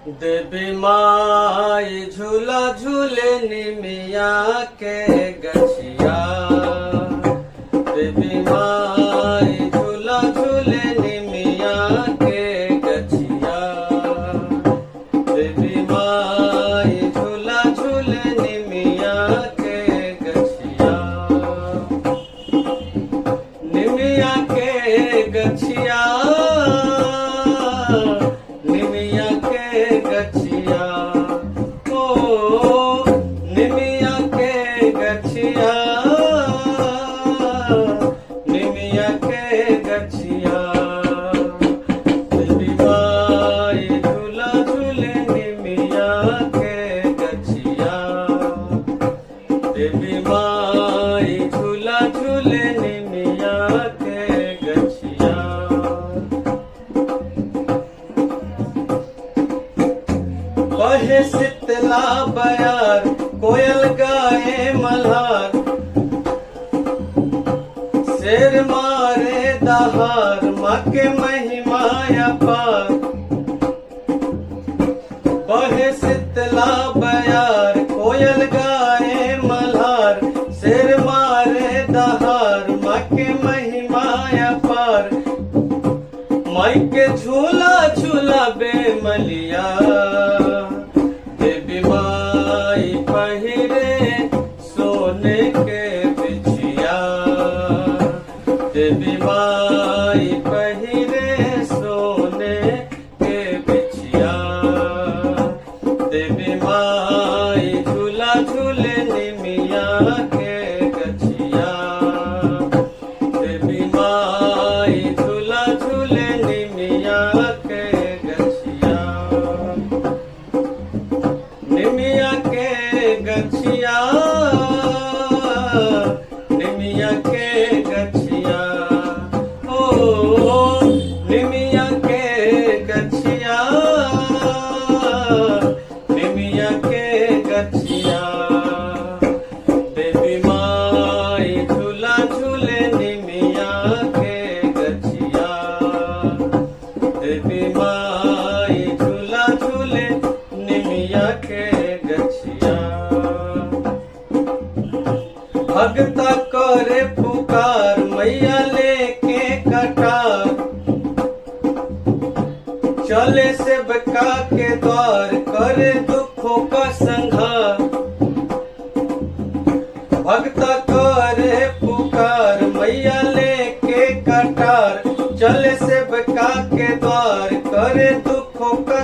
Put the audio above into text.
देवी माई झूला झूले निमिया के गछिया। देवी माई झूला झूले निमिया के गछिया। देवी माई झूला झूले निमिया के गछिया। निमिया के गछिया। निमिया के गछिया। ओ निमिया के गछिया। निमिया के गछिया। देवी माई झूला झूले निमिया के गछिया। देवी माई झूला झूले निमिया के गछिया। कहे शीतला बयार कोयल गाए मल्हार। शेर मारे दहार माँ के महिमा अपार। कहे शीतला बयार कोयल गाए मल्हार। शेर मारे दहार माँ के महिमा अपार। माई के झूला झूला बेमलिया। देवी माई पहिरे सोने के बिछिया। देवी माई पहिरे सोने के बिछिया। देवी माई झूला झूले निमिया के गछिया। देवी माई झूला झूले निमिया के गछिया। निमिया के गछिया। निमिया के गछिया। ओ निमिया के गछिया। निमिया के गछिया। देवी माई झूला झूले निमिया के गछिया। देवी माई झूला झूले निमिया के गछिया। भगता करे पुकार मैया लेके कटार। चले सेवका के द्वार करे दुखों का संहार। भगता करे पुकार मैया लेके कटार। चले सेवका के द्वार करे दुखों का